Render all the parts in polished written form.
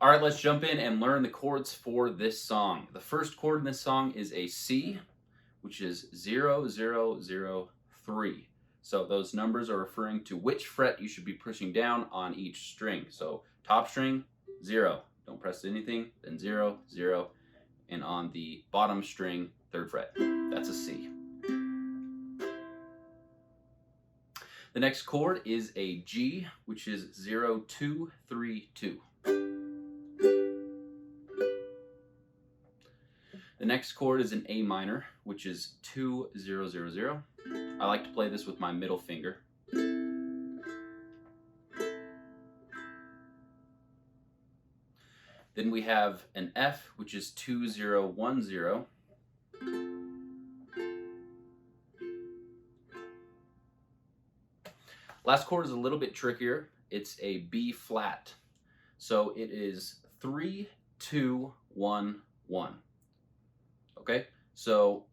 All right, let's jump in and learn the chords for this song. The first chord in this song is a C, which is 0, 0, 0, 3. So those numbers are referring to which fret you should be pushing down on each string. So top string, 0. Don't press anything, then 0, 0. And on the bottom string, 3rd fret. That's a C. The next chord is a G, which is 0, 2, 3, 2. The next chord is an A minor, which is 2, 0, 0, 0. I like to play this with my middle finger. Then we have an F, which is 2, 0, 1, 0. Last chord is a little bit trickier. It's a B flat. So it is 3, 2, 1, 1. Okay, so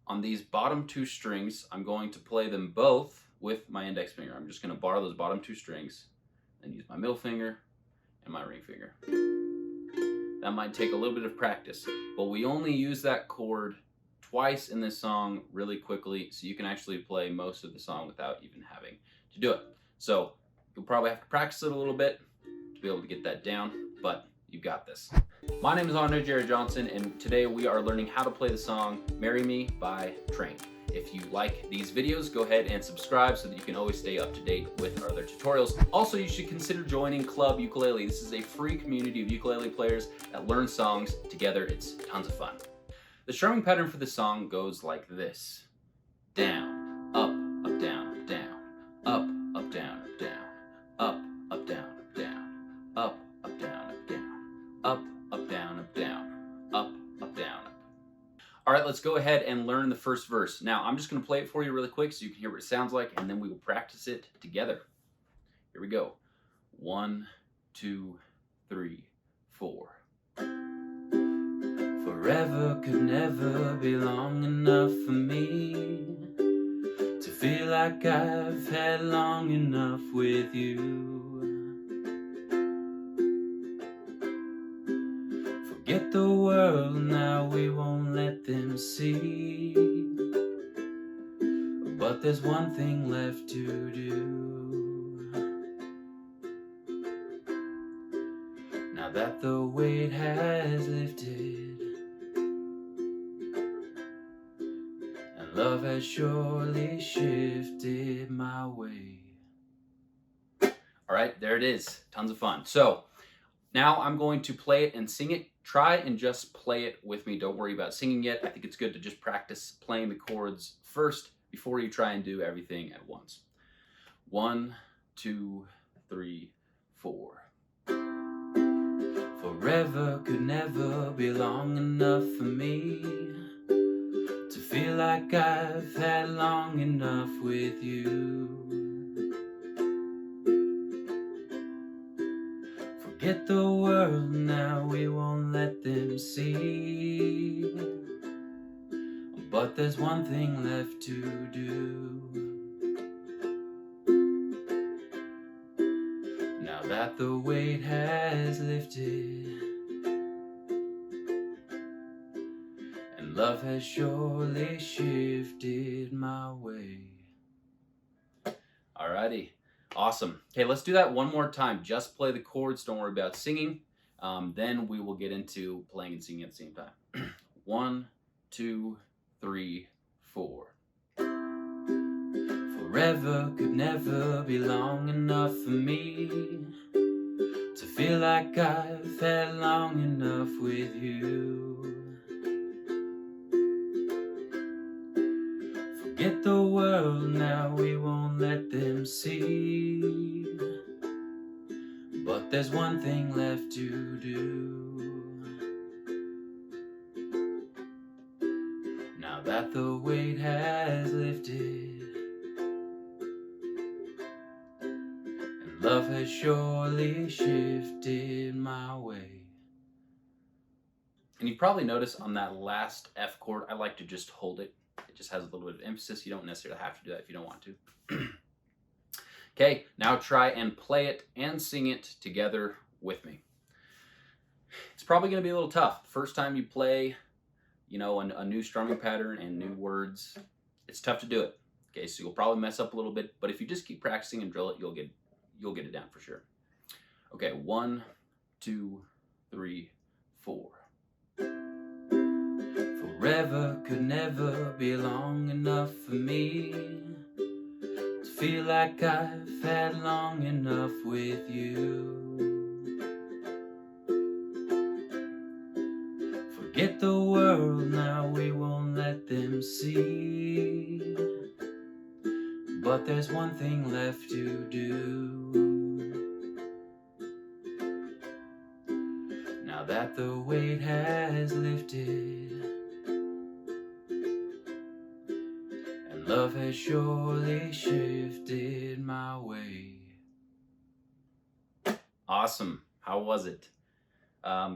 on these bottom 2 strings, I'm going to play them both with my index finger. I'm just going to bar those bottom 2 strings and use my middle finger and my ring finger. That might take a little bit of practice, but we only use that chord twice in this song really quickly, so you can actually play most of the song without even having to do it. So you'll probably have to practice it a little bit to be able to get that down, but you got this. My name is Andre Jared Johnson, and today we are learning how to play the song Marry Me by Train. If you like these videos, go ahead and subscribe so that you can always stay up to date with our other tutorials. Also, you should consider joining Club Ukulele. This is a free community of ukulele players that learn songs together. It's tons of fun. The strumming pattern for the song goes like this. Down, up, up, down, down, up, up, down, down, up, up, down, down, up, up, down, down, up, up, down, down, up, up, down, up. All right, let's go ahead and learn the first verse. Now, I'm just going to play it for you really quick so you can hear what it sounds like, and then we will practice it together. Here we go. 1, 2, 3, 4. Forever could never be long enough for me to feel like I've had long enough with you. Forget the world now, we won't let them see. But there's one thing left to do. Now that the weight has lifted and love has surely shifted my way. All right, there it is. Tons of fun. So now I'm going to play it and sing it. Try and just play it with me. Don't worry about singing yet. I think it's good to just practice playing the chords first before you try and do everything at once. 1, 2, 3, 4. Forever could never be long enough for me to feel like I've had long enough with you. Forget the world now, we won't let them see. But there's one thing left to do. Now that the weight has lifted and love has surely shifted my way. Alrighty, awesome. Okay, let's do that one more time. Just play the chords, don't worry about singing. Then we will get into playing and singing at the same time. 1, 2, 3, 4. Forever could never be long enough for me to feel like I've had long enough with you. Forget the world now, we won't let them see. But there's one thing left to do. Now that the weight has lifted and love has surely shifted my way. And you probably noticed on that last F chord, I like to just hold it. It just has a little bit of emphasis. You don't necessarily have to do that if you don't want to. Okay, now try and play it and sing it together with me. probably going to be a little tough. First time you play, you know, a new strumming pattern and new words, it's tough to do it. Okay, so you'll probably mess up a little bit, but if you just keep practicing and drill it, you'll get it down for sure. Okay, 1, 2, 3, 4. Forever could never be long enough for me to feel like I've had long enough with you. Forget the world now, we won't let them see. But there's one thing left to do. Now that the weight has lifted and love has surely shifted my way. Awesome. How was it?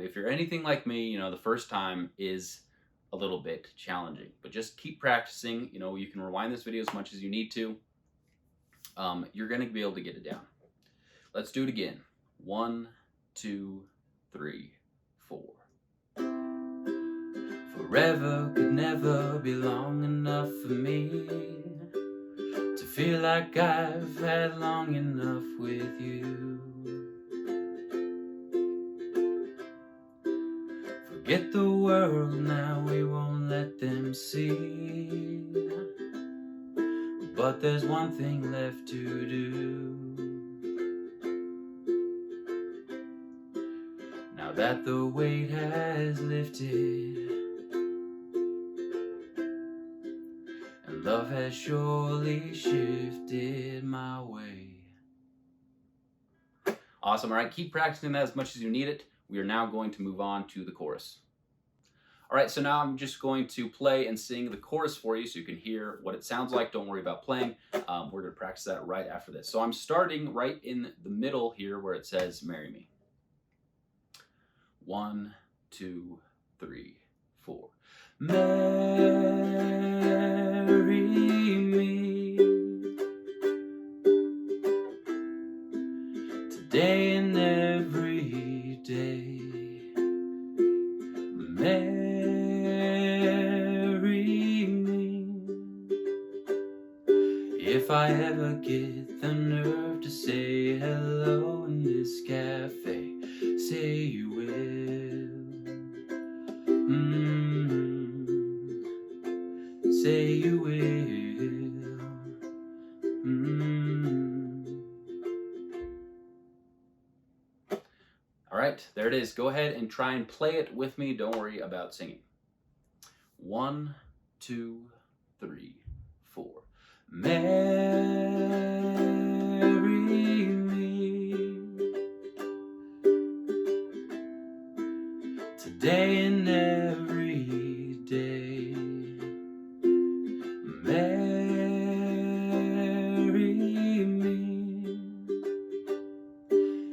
If you're anything like me, you know, the first time is a little bit challenging, but just keep practicing. You know, you can rewind this video as much as you need to. You're going to be able to get it down. Let's do it again. 1, 2, 3, 4. Forever could never be long enough for me to feel like I've had long enough with you. Forget the world now, we won't let them see. But there's one thing left to do. Now that the weight has lifted and love has surely shifted my way. Awesome. All right, keep practicing that as much as you need it. We are now going to move on to the chorus. All right, so now I'm just going to play and sing the chorus for you so you can hear what it sounds like. Don't worry about playing. We're going to practice that right after this. So I'm starting right in the middle here where it says, "Marry Me." 1, 2, 3, 4. Marry me today and every day. Marry me. If I ever get the nerve to say hello in this cafe, say you will. Say you will. All right, there it is. Go ahead and try and play it with me. Don't worry about singing. 1, 2, 3, 4. Marry me today and every day. Marry me.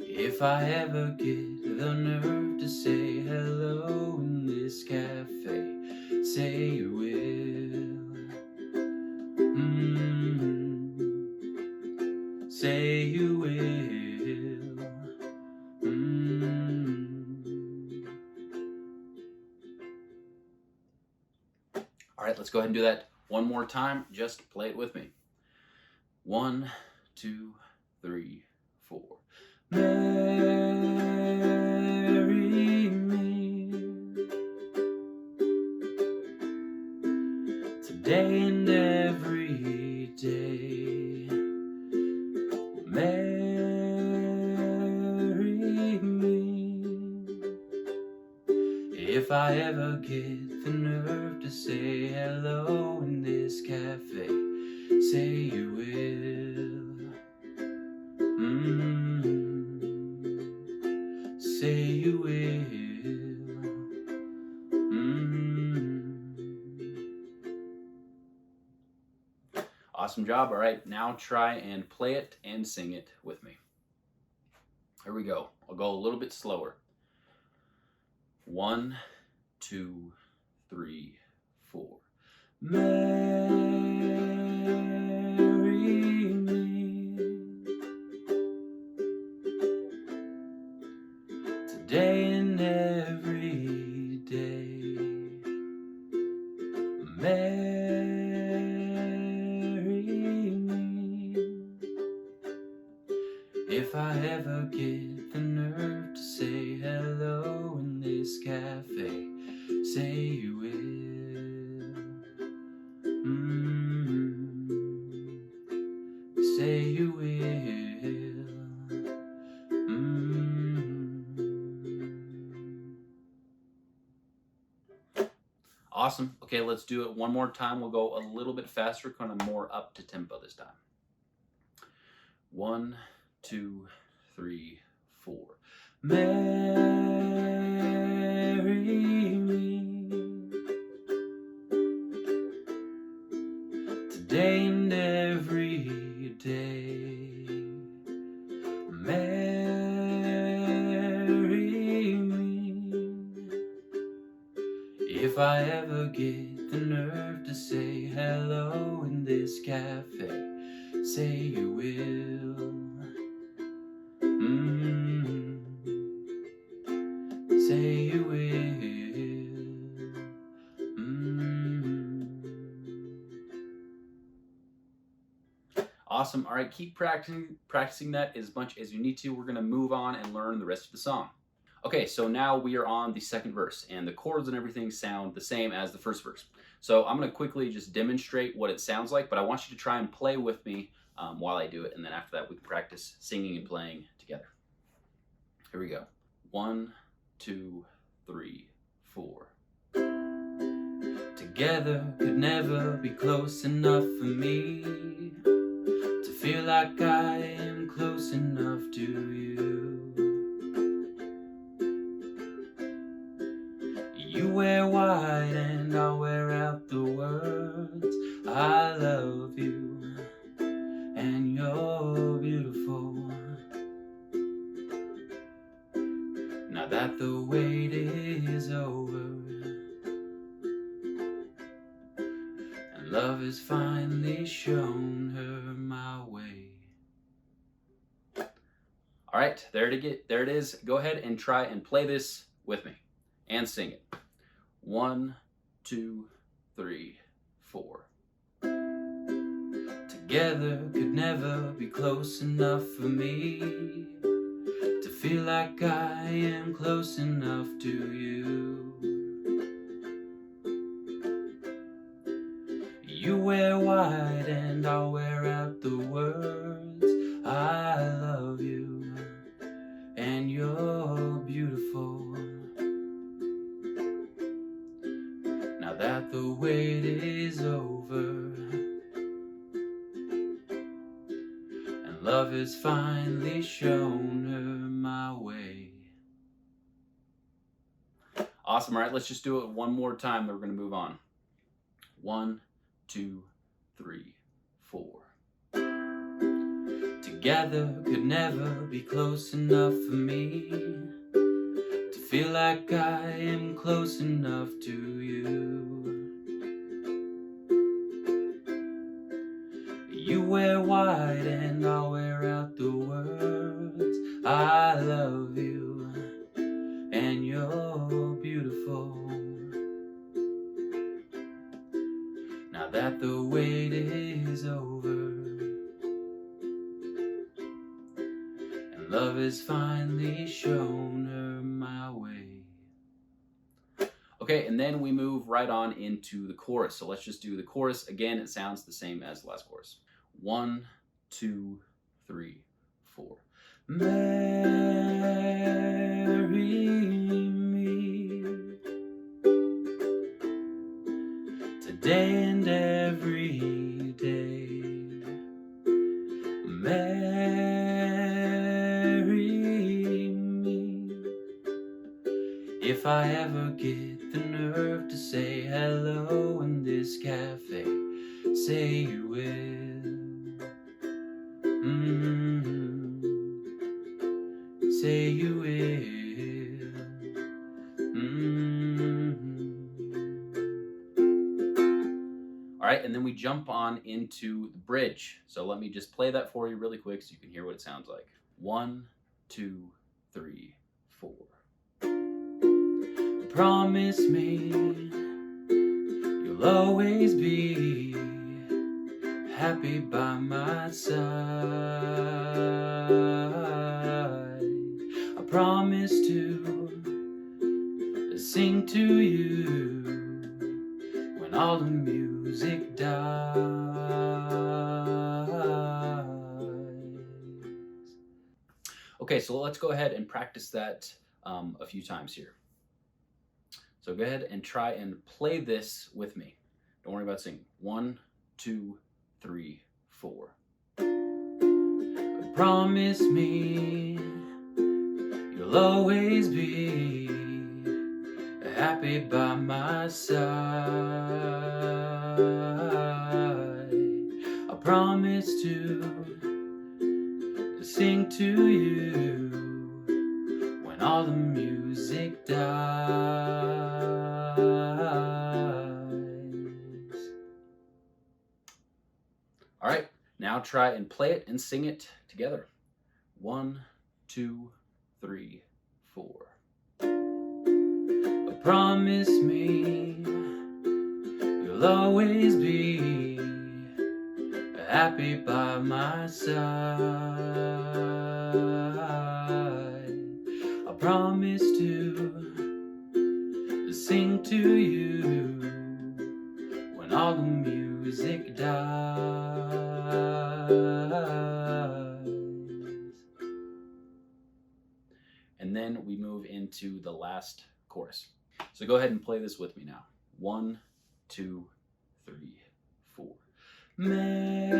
If I ever get the nerve to say hello in this cafe, say you will. Say you will. All right, let's go ahead and do that one more time. Just play it with me. 1, 2, 3, 4. Marry me today and every day. Marry me. If I ever get the nerve to say hello in this cafe, say you will. Say you will. Awesome job. All right, now try and play it and sing it with me. Here we go. I'll go a little bit slower. 1, 2, 3, 4. Marry me today and every Awesome. Okay, let's do it one more time. We'll go a little bit faster, kind of more up to tempo this time. 1, 2, 3, 4. Marry me today and every day. Marry me. If I ever get the nerve to say hello in this cafe, say you will. Say you will. Awesome. All right, keep practicing that as much as you need to. We're going to move on and learn the rest of the song. Okay, so now we are on the second verse, and the chords and everything sound the same as the first verse. So I'm going to quickly just demonstrate what it sounds like, but I want you to try and play with me while I do it, and then after that we can practice singing and playing together. Here we go. 1, 2, 3, 4. Together could never be close enough for me to feel like I am close enough to you. You wear white and I'll wear out the words I love you and you're beautiful. Now that the wait is over and love has finally shown her my way. All right, there it is. Go ahead and try and play this with me and sing it. 1, 2, 3, 4. Together could never be close enough for me to feel like I am close enough to you. You wear white and I'll wear out the words I love you and you're beautiful. Now that the wait is over and love has finally shown her my way. Awesome. All right, let's just do it one more time, then we're going to move on. 1, 2, 3, 4. Together could never be close enough for me to feel like I am close enough to you. You wear white and I'll wear out the words I love you and you're beautiful. Now that the wait is over and love has finally shown her my way. Okay, and then we move right on into the chorus. So let's just do the chorus. Again, it sounds the same as the last chorus. 1, 2, 3, 4. Marry me today and every day. Marry me. If I ever get the nerve to say hello in this cafe, say you will. Say you will. All right, and then we jump on into the bridge. So let me just play that for you really quick so you can hear what it sounds like. 1, 2, 3, 4. Promise me you'll always be happy by my side. I promise to sing to you when all the music dies. Okay, so let's go ahead and practice that a few times here. So go ahead and try and play this with me. Don't worry about singing. 1, 2, 3, 4. Promise me you'll always be happy by my side. I promise to sing to you when all the music dies. All right, now try and play it and sing it together. 1, 2, 3, 4. Promise me you'll always be happy by my side. I promise to sing to you when all the music dies. And then we move into the last chorus. So go ahead and play this with me now. 1, 2, 3, 4. Marry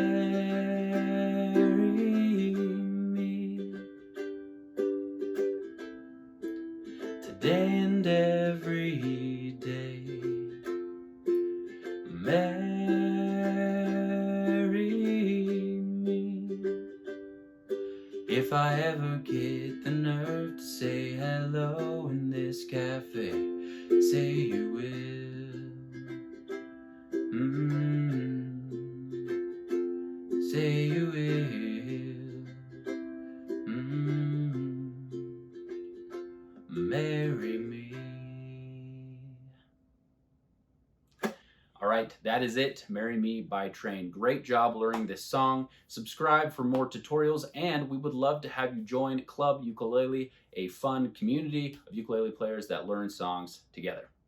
me today and every day. Marry me if I ever get the nerve to say hello in this cafe. Say you will. Say you will. Marry me. All right, that is it. Marry Me by Train. Great job learning this song. Subscribe for more tutorials, and we would love to have you join Club Ukulele, a fun community of ukulele players that learn songs together.